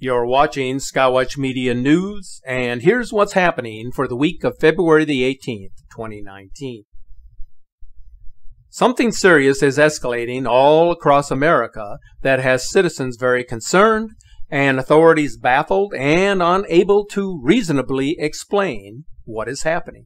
You're watching Skywatch Media News, and here's what's happening for the week of February the 18th, 2019. Something serious is escalating all across America that has citizens very concerned and authorities baffled and unable to reasonably explain what is happening.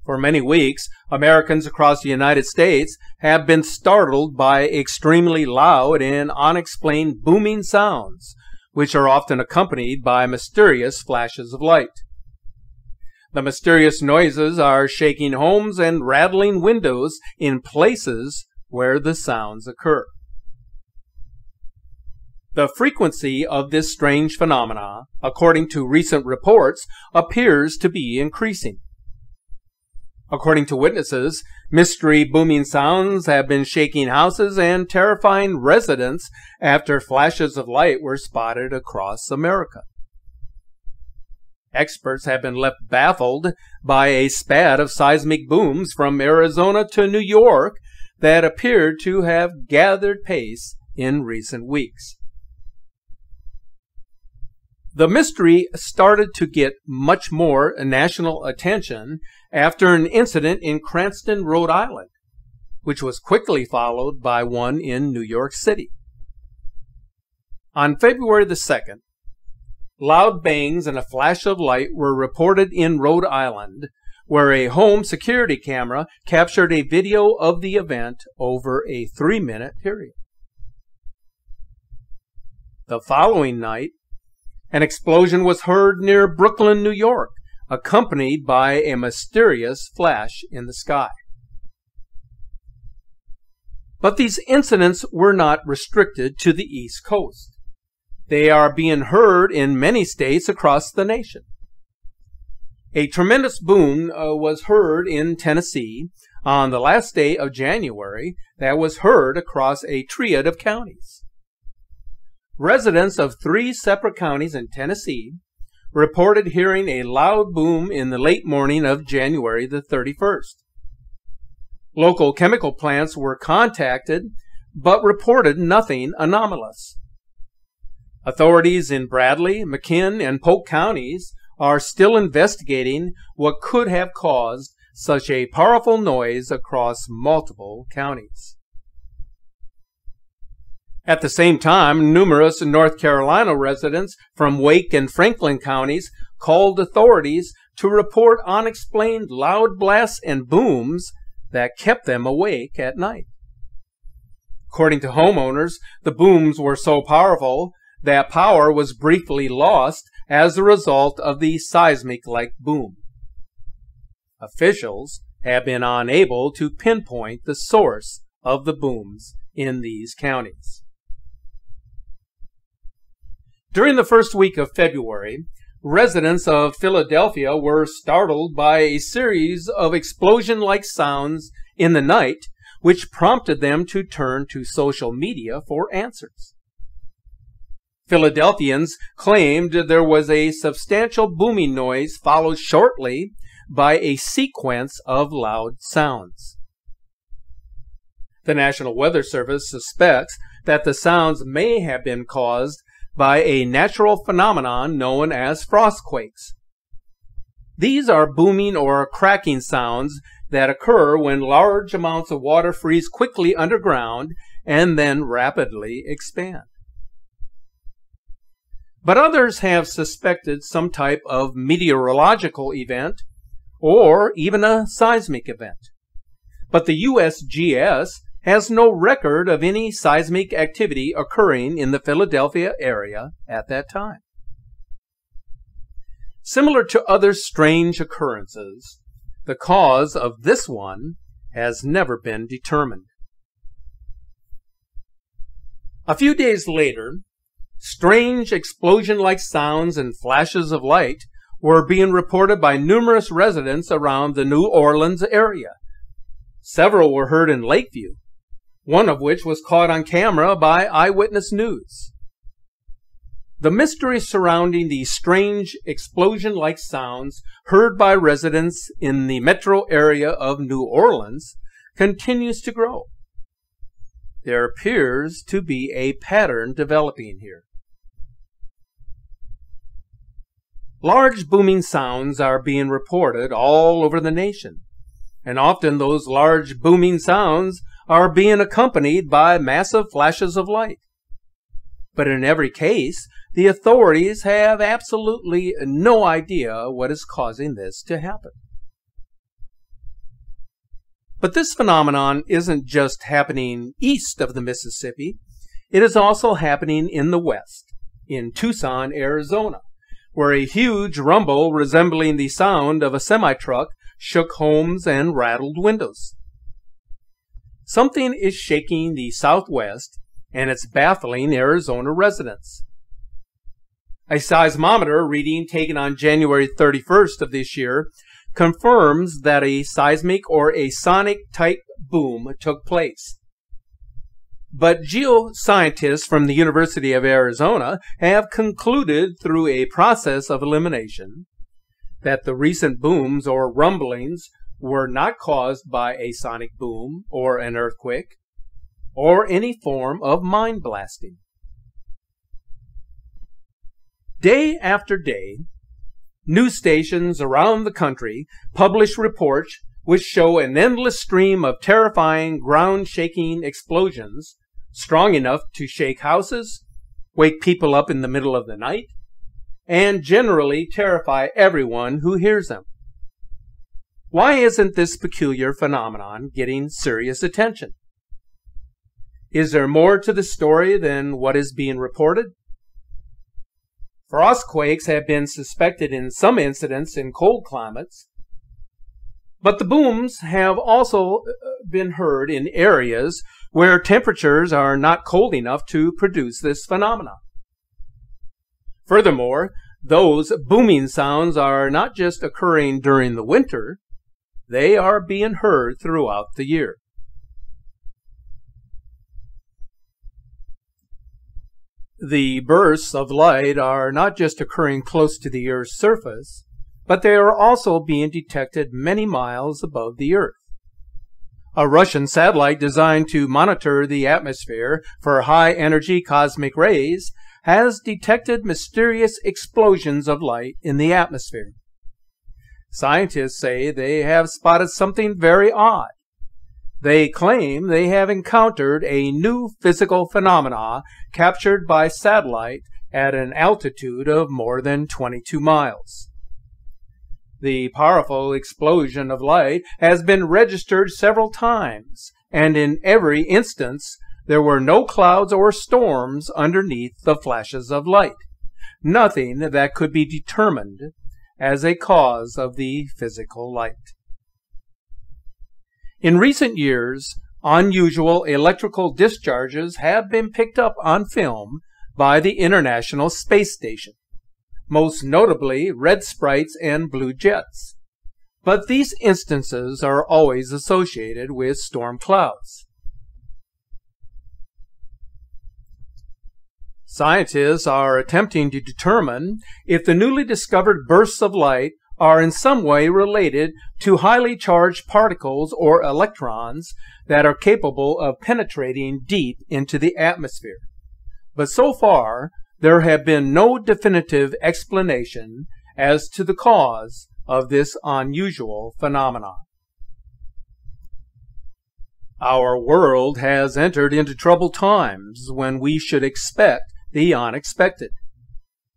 For many weeks, Americans across the United States have been startled by extremely loud and unexplained booming sounds, which are often accompanied by mysterious flashes of light. The mysterious noises are shaking homes and rattling windows in places where the sounds occur. The frequency of this strange phenomena, according to recent reports, appears to be increasing. According to witnesses, mystery booming sounds have been shaking houses and terrifying residents after flashes of light were spotted across America. Experts have been left baffled by a spat of seismic booms from Arizona to New York that appeared to have gathered pace in recent weeks. The mystery started to get much more national attention after an incident in Cranston, Rhode Island, which was quickly followed by one in New York City. On February the 2nd, loud bangs and a flash of light were reported in Rhode Island, where a home security camera captured a video of the event over a 3-minute period. The following night, an explosion was heard near Brooklyn, New York, accompanied by a mysterious flash in the sky. But these incidents were not restricted to the East Coast. They are being heard in many states across the nation. A tremendous boom was heard in Tennessee on the last day of January that was heard across a triad of counties. Residents of 3 separate counties in Tennessee reported hearing a loud boom in the late morning of January the 31st. Local chemical plants were contacted, but reported nothing anomalous. Authorities in Bradley, McKinn, and Polk counties are still investigating what could have caused such a powerful noise across multiple counties. At the same time, numerous North Carolina residents from Wake and Franklin counties called authorities to report unexplained loud blasts and booms that kept them awake at night. According to homeowners, the booms were so powerful that power was briefly lost as a result of the seismic-like boom. Officials have been unable to pinpoint the source of the booms in these counties. During the first week of February, residents of Philadelphia were startled by a series of explosion-like sounds in the night, which prompted them to turn to social media for answers. Philadelphians claimed there was a substantial booming noise followed shortly by a sequence of loud sounds. The National Weather Service suspects that the sounds may have been caused by a natural phenomenon known as frostquakes. These are booming or cracking sounds that occur when large amounts of water freeze quickly underground and then rapidly expand. But others have suspected some type of meteorological event or even a seismic event. But the USGS has no record of any seismic activity occurring in the Philadelphia area at that time. Similar to other strange occurrences, the cause of this one has never been determined. A few days later, strange explosion-like sounds and flashes of light were being reported by numerous residents around the New Orleans area. Several were heard in Lakeview, one of which was caught on camera by Eyewitness News. The mystery surrounding these strange explosion-like sounds heard by residents in the metro area of New Orleans continues to grow. There appears to be a pattern developing here. Large booming sounds are being reported all over the nation, and often those large booming sounds are being accompanied by massive flashes of light. But in every case, the authorities have absolutely no idea what is causing this to happen. But this phenomenon isn't just happening east of the Mississippi. It is also happening in the west, in Tucson, Arizona, where a huge rumble resembling the sound of a semi-truck shook homes and rattled windows. Something is shaking the Southwest, and it's baffling Arizona residents. A seismometer reading taken on January 31st of this year confirms that a seismic or a sonic type boom took place. But geoscientists from the University of Arizona have concluded through a process of elimination that the recent booms or rumblings were not caused by a sonic boom or an earthquake or any form of mine blasting. Day after day, news stations around the country publish reports which show an endless stream of terrifying ground-shaking explosions strong enough to shake houses, wake people up in the middle of the night, and generally terrify everyone who hears them. Why isn't this peculiar phenomenon getting serious attention? Is there more to the story than what is being reported? Frostquakes have been suspected in some incidents in cold climates, but the booms have also been heard in areas where temperatures are not cold enough to produce this phenomenon. Furthermore, those booming sounds are not just occurring during the winter, they are being heard throughout the year. The bursts of light are not just occurring close to the Earth's surface, but they are also being detected many miles above the Earth. A Russian satellite designed to monitor the atmosphere for high-energy cosmic rays has detected mysterious explosions of light in the atmosphere. Scientists say they have spotted something very odd. They claim they have encountered a new physical phenomena captured by satellite at an altitude of more than 22 miles. The powerful explosion of light has been registered several times, and in every instance there were no clouds or storms underneath the flashes of light, nothing that could be determined as a cause of the physical light. In recent years, unusual electrical discharges have been picked up on film by the International Space Station, most notably red sprites and blue jets. But these instances are always associated with storm clouds. Scientists are attempting to determine if the newly discovered bursts of light are in some way related to highly charged particles or electrons that are capable of penetrating deep into the atmosphere. But so far, there have been no definitive explanation as to the cause of this unusual phenomenon. Our world has entered into troubled times when we should expect the unexpected.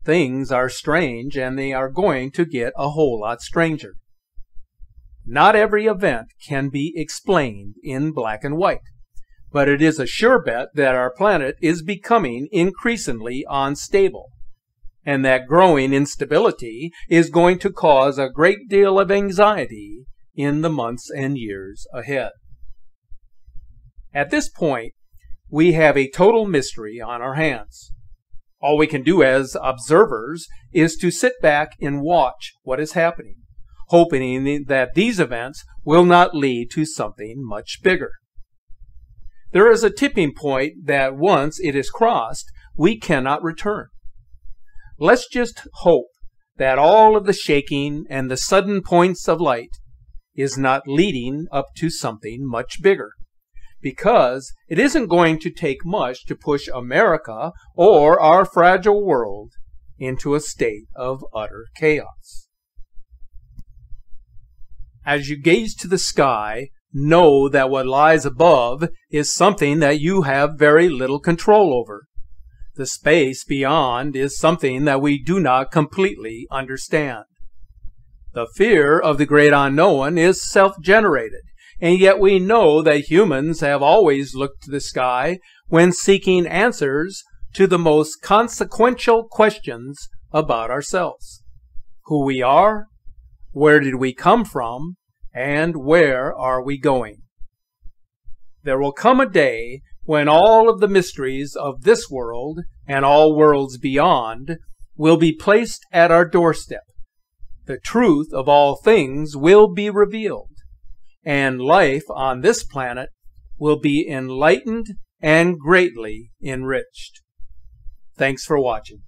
Things are strange, and they are going to get a whole lot stranger. Not every event can be explained in black and white, but it is a sure bet that our planet is becoming increasingly unstable, and that growing instability is going to cause a great deal of anxiety in the months and years ahead. At this point, we have a total mystery on our hands. All we can do as observers is to sit back and watch what is happening, hoping that these events will not lead to something much bigger. There is a tipping point that once it is crossed, we cannot return. Let's just hope that all of the shaking and the sudden points of light is not leading up to something much bigger, because it isn't going to take much to push America or our fragile world into a state of utter chaos. As you gaze to the sky, know that what lies above is something that you have very little control over. The space beyond is something that we do not completely understand. The fear of the great unknown is self-generated, and yet we know that humans have always looked to the sky when seeking answers to the most consequential questions about ourselves: who we are, where did we come from, and where are we going? There will come a day when all of the mysteries of this world and all worlds beyond will be placed at our doorstep. The truth of all things will be revealed, and life on this planet will be enlightened and greatly enriched. Thanks for watching.